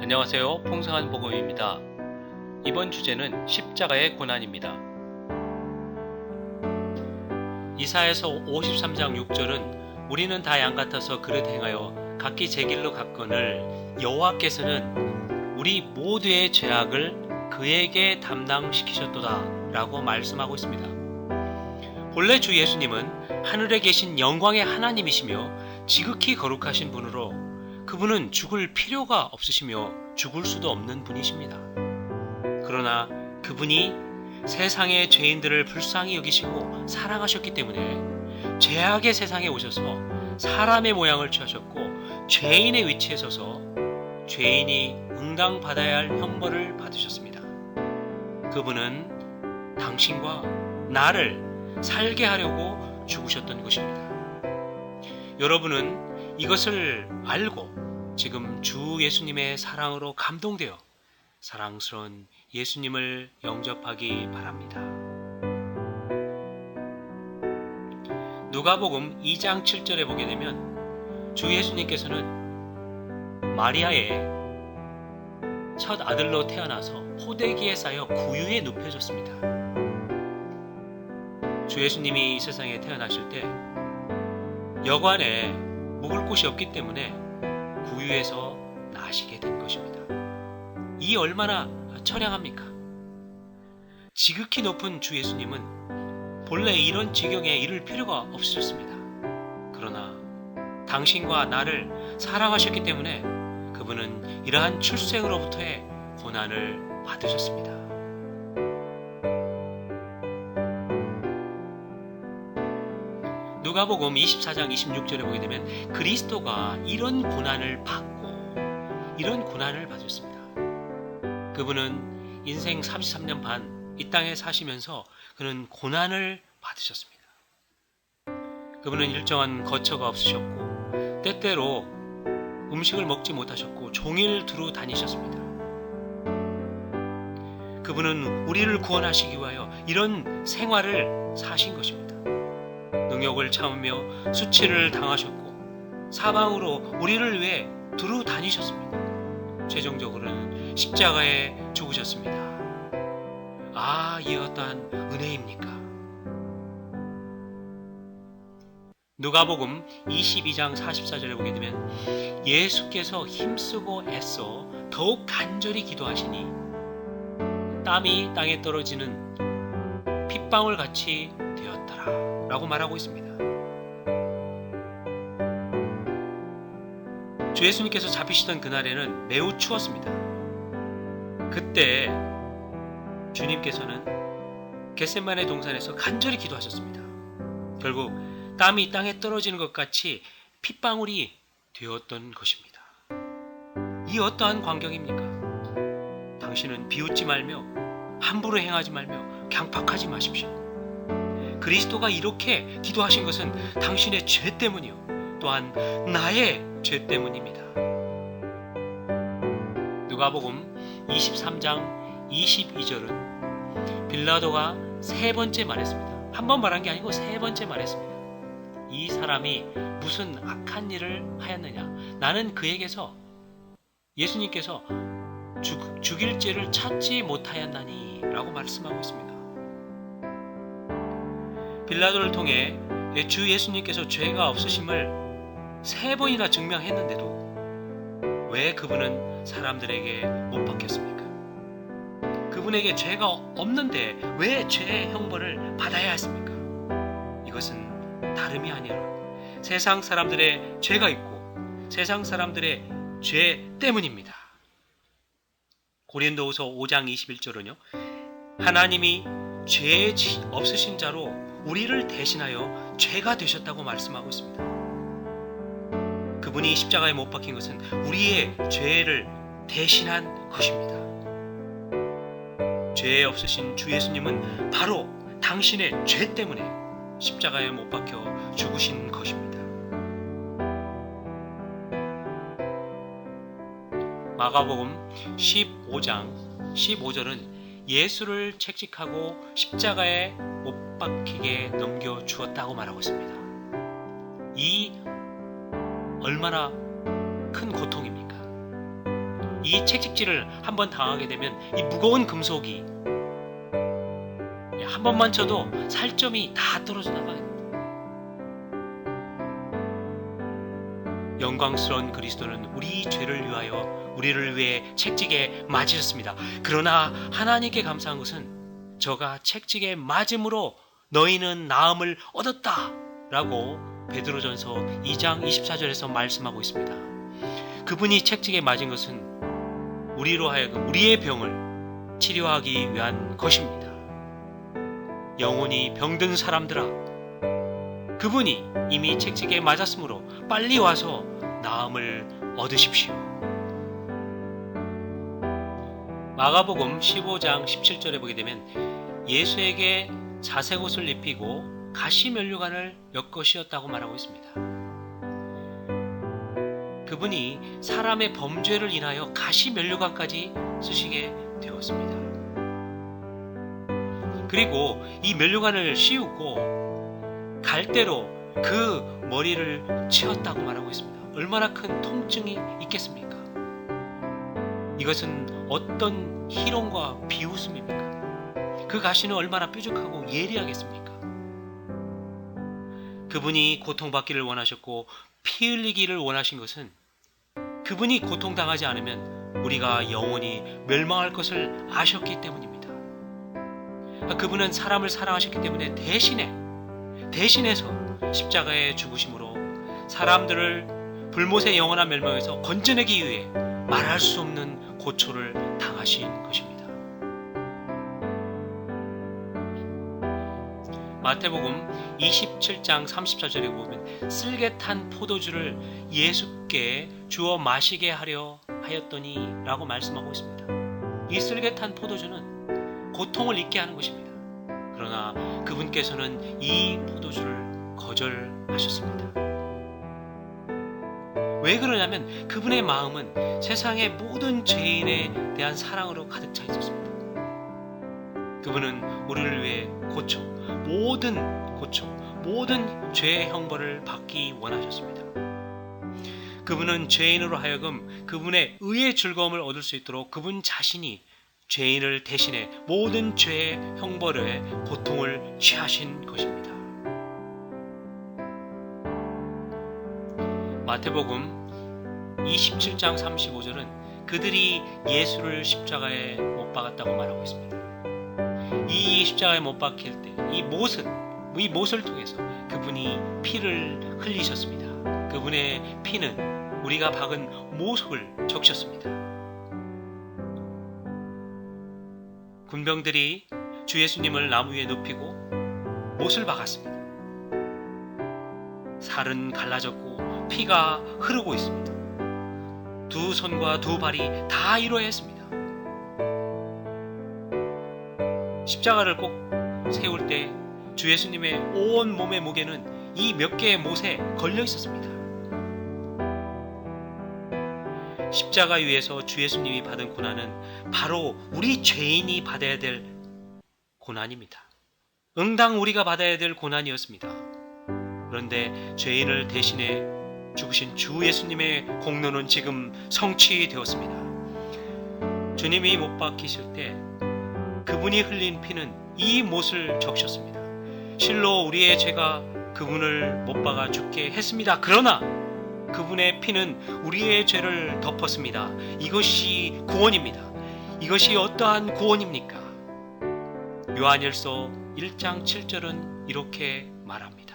안녕하세요. 풍성한 복음입니다. 이번 주제는 십자가의 고난입니다. 이사야서 53장 6절은 우리는 다 양 같아서 그릇 행하여 각기 제 길로 갔거늘 여호와께서는 우리 모두의 죄악을 그에게 담당시키셨도다 라고 말씀하고 있습니다. 본래 주 예수님은 하늘에 계신 영광의 하나님이시며 지극히 거룩하신 분으로 그분은 죽을 필요가 없으시며 죽을 수도 없는 분이십니다. 그러나 그분이 세상의 죄인들을 불쌍히 여기시고 사랑하셨기 때문에 죄악의 세상에 오셔서 사람의 모양을 취하셨고 죄인의 위치에 서서 죄인이 응당받아야 할 형벌을 받으셨습니다. 그분은 당신과 나를 살게 하려고 죽으셨던 것입니다. 여러분은 이것을 알고 지금 주 예수님의 사랑으로 감동되어 사랑스러운 예수님을 영접하기 바랍니다. 누가복음 2장 7절에 보게 되면 주 예수님께서는 마리아의 첫 아들로 태어나서 포대기에 쌓여 구유에 눕혀졌습니다. 주 예수님이 이 세상에 태어나실 때 여관에 묵을 곳이 없기 때문에 구유에서 나시게 된 것입니다. 이 얼마나 처량합니까? 지극히 높은 주 예수님은 본래 이런 지경에 이를 필요가 없으셨습니다. 그러나 당신과 나를 사랑하셨기 때문에 그분은 이러한 출생으로부터의 고난을 받으셨습니다. 누가복음 24장 26절에 보게 되면 그리스도가 이런 고난을 받고 이런 고난을 받으셨습니다. 그분은 인생 33년 반 이 땅에 사시면서 그는 고난을 받으셨습니다. 그분은 일정한 거처가 없으셨고 때때로 음식을 먹지 못하셨고 종일 두루 다니셨습니다. 그분은 우리를 구원하시기 위하여 이런 생활을 사신 것입니다. 능욕을 참으며 수치를 당하셨고 사방으로 우리를 위해 두루 다니셨습니다. 최종적으로는 십자가에 죽으셨습니다. 이 어떠한 은혜입니까? 누가복음 22장 44절에 보게 되면 예수께서 힘쓰고 애써 더욱 간절히 기도하시니 땀이 땅에 떨어지는 핏방울 같이 되었더라 라고 말하고 있습니다. 주 예수님께서 잡히시던 그날에는 매우 추웠습니다. 그때 주님께서는 겟세마네 동산에서 간절히 기도하셨습니다. 결국 땀이 땅에 떨어지는 것 같이 핏방울이 되었던 것입니다. 이 어떠한 광경입니까? 당신은 비웃지 말며 함부로 행하지 말며 강팍하지 마십시오. 그리스도가 이렇게 기도하신 것은 당신의 죄 때문이요 또한 나의 죄 때문입니다. 누가복음 23장 22절은 빌라도가 세 번째 말했습니다. 한 번 말한 게 아니고 세 번째 말했습니다. 이 사람이 무슨 악한 일을 하였느냐? 나는 그에게서 예수님께서 죽일 죄를 찾지 못하였나니 라고 말씀하고 있습니다. 빌라도를 통해 주 예수님께서 죄가 없으심을 세 번이나 증명했는데도 왜 그분은 사람들에게 못 박혔습니까? 그분에게 죄가 없는데 왜 죄의 형벌을 받아야 했습니까? 이것은 다름이 아니라 세상 사람들의 죄가 있고 세상 사람들의 죄 때문입니다. 고린도후서 5장 21절은요. 하나님이 죄 없으신 자로 우리를 대신하여 죄가 되셨다고 말씀하고 있습니다. 그분이 십자가에 못 박힌 것은 우리의 죄를 대신한 것입니다. 죄 없으신 주 예수님은 바로 당신의 죄 때문에 십자가에 못 박혀 죽으신 것입니다. 마가복음 15장 15절은 예수를 채찍하고 십자가에 못 박히게 넘겨주었다고 말하고 있습니다. 이 얼마나 큰 고통입니까? 이 이 채찍질을 한번 당하게 되면 이 무거운 금속이 한 번만 쳐도 살점이 다 떨어져 나가요. 영광스러운 그리스도는 우리 죄를 위하여 우리를 위해 책찍에 맞으셨습니다. 그러나 하나님께 감사한 것은 저가 책찍에 맞음으로 너희는 나음을 얻었다 라고 베드로전서 2장 24절에서 말씀하고 있습니다. 그분이 책찍에 맞은 것은 우리로 하여금 우리의 병을 치료하기 위한 것입니다. 영혼이 병든 사람들아, 그분이 이미 책찍에 맞았으므로 빨리 와서 나음을 얻으십시오. 마가복음 15장 17절에 보게 되면 예수에게 자색 옷을 입히고 가시 면류관을 엮으시었다고 말하고 있습니다. 그분이 사람의 범죄를 인하여 가시 면류관까지 쓰시게 되었습니다. 그리고 이 면류관을 씌우고 갈대로 그 머리를 치었다고 말하고 있습니다. 얼마나 큰 통증이 있겠습니까? 이것은 어떤 희롱과 비웃음입니까? 그 가시는 얼마나 뾰족하고 예리하겠습니까? 그분이 고통받기를 원하셨고 피 흘리기를 원하신 것은 그분이 고통당하지 않으면 우리가 영원히 멸망할 것을 아셨기 때문입니다. 그분은 사람을 사랑하셨기 때문에 대신해서 십자가에 죽으심으로 사람들을 불못의 영원한 멸망에서 건져내기 위해 말할 수 없는 고초를 당하신 것입니다. 마태복음 27장 34절에 보면 쓸개 탄 포도주를 예수께 주어 마시게 하려 하였더니 라고 말씀하고 있습니다. 이 쓸개 탄 포도주는 고통을 잊게 하는 것입니다. 그러나 그분께서는 이 포도주를 거절하셨습니다. 왜 그러냐면 그분의 마음은 세상의 모든 죄인에 대한 사랑으로 가득 차 있었습니다. 그분은 우리를 위해 모든 죄의 형벌을 받기 원하셨습니다. 그분은 죄인으로 하여금 그분의 의의 즐거움을 얻을 수 있도록 그분 자신이 죄인을 대신해 모든 죄의 형벌에 고통을 취하신 것입니다. 마태복음 27장 35절은 그들이 예수를 십자가에 못 박았다고 말하고 있습니다. 이 십자가에 못 박힐 때 이 못을 통해서 그분이 피를 흘리셨습니다. 그분의 피는 우리가 박은 못을 적셨습니다. 군병들이 주 예수님을 나무 위에 눕히고 못을 박았습니다. 살은 갈라졌고 피가 흐르고 있습니다. 두 손과 두 발이 다 이루어야 했습니다. 십자가를 꼭 세울 때 주 예수님의 온 몸의 무게는 이 몇 개의 못에 걸려 있었습니다. 십자가 위에서 주 예수님이 받은 고난은 바로 우리 죄인이 받아야 될 고난입니다. 응당 우리가 받아야 될 고난이었습니다. 그런데 죄인을 대신해 죽으신 주 예수님의 공로는 지금 성취되었습니다. 주님이 못 박히실 때 그분이 흘린 피는 이 못을 적셨습니다. 실로 우리의 죄가 그분을 못 박아 죽게 했습니다. 그러나 그분의 피는 우리의 죄를 덮었습니다. 이것이 구원입니다. 이것이 어떠한 구원입니까? 요한일서 1장 7절은 이렇게 말합니다.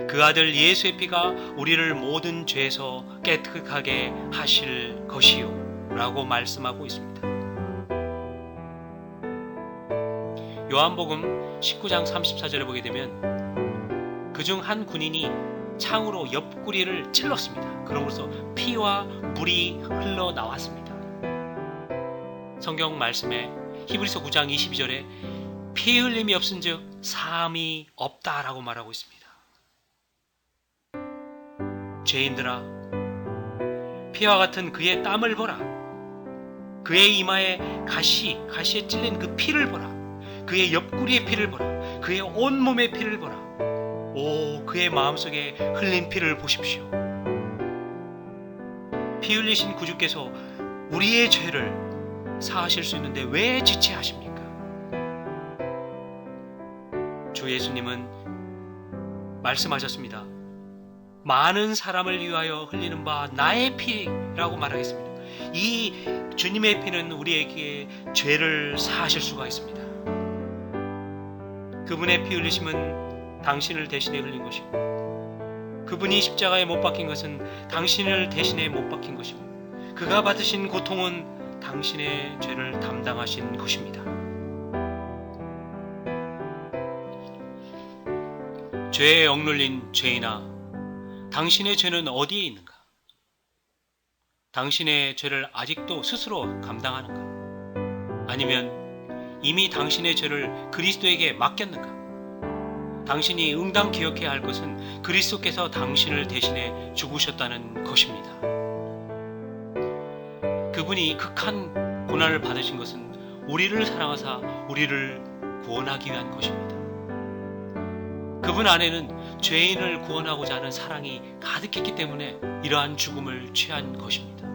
그 아들 예수의 피가 우리를 모든 죄에서 깨끗하게 하실 것이요 라고 말씀하고 있습니다. 요한복음 19장 34절에 보게 되면 그중 한 군인이 창으로 옆구리를 찔렀습니다. 그러면서 피와 물이 흘러나왔습니다. 성경 말씀에 히브리서 9장 22절에 피 흘림이 없은즉 사함이 없다라고 말하고 있습니다. 죄인들아, 피와 같은 그의 땀을 보라. 그의 이마에 가시에 찔린 그 피를 보라. 그의 옆구리의 피를 보라. 그의 온몸의 피를 보라. 오, 그의 마음속에 흘린 피를 보십시오. 피 흘리신 구주께서 우리의 죄를 사하실 수 있는데 왜 지체하십니까? 주 예수님은 말씀하셨습니다. 많은 사람을 위하여 흘리는 바 나의 피라고 말하겠습니다. 이 주님의 피는 우리에게 죄를 사하실 수가 있습니다. 그분의 피 흘리심은 당신을 대신해 흘린 것이고, 그분이 십자가에 못 박힌 것은 당신을 대신해 못 박힌 것이고, 그가 받으신 고통은 당신의 죄를 담당하신 것입니다. 죄에 억눌린 죄인아, 당신의 죄는 어디에 있는가? 당신의 죄를 아직도 스스로 감당하는가? 아니면 이미 당신의 죄를 그리스도에게 맡겼는가? 당신이 응당 기억해야 할 것은 그리스도께서 당신을 대신해 죽으셨다는 것입니다. 그분이 극한 고난을 받으신 것은 우리를 사랑하사 우리를 구원하기 위한 것입니다. 그분 안에는 죄인을 구원하고자 하는 사랑이 가득했기 때문에 이러한 죽음을 취한 것입니다.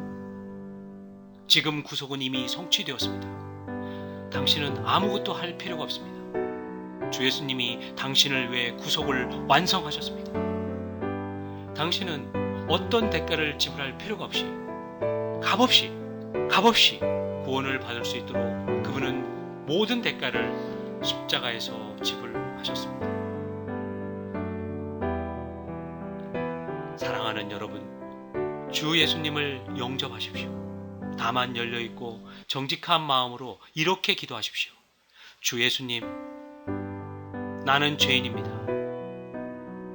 지금 구속은 이미 성취되었습니다. 당신은 아무것도 할 필요가 없습니다. 주 예수님이 당신을 위해 구속을 완성하셨습니다. 당신은 어떤 대가를 지불할 필요가 없이 값없이 구원을 받을 수 있도록 그분은 모든 대가를 십자가에서 지불하셨습니다. 사랑하는 여러분, 주 예수님을 영접하십시오. 다만 열려있고 정직한 마음으로 이렇게 기도하십시오. 주 예수님, 나는 죄인입니다.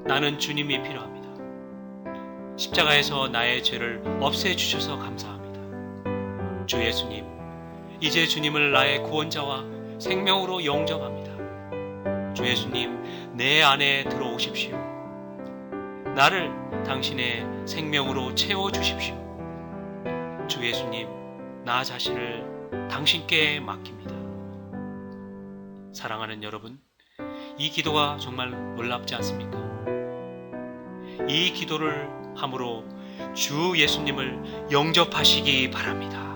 나는 주님이 필요합니다. 십자가에서 나의 죄를 없애주셔서 감사합니다. 주 예수님, 이제 주님을 나의 구원자와 생명으로 영접합니다. 주 예수님, 내 안에 들어오십시오. 나를 당신의 생명으로 채워주십시오. 주 예수님, 나 자신을 당신께 맡깁니다. 사랑하는 여러분, 이 기도가 정말 놀랍지 않습니까? 이 기도를 함으로 주 예수님을 영접하시기 바랍니다.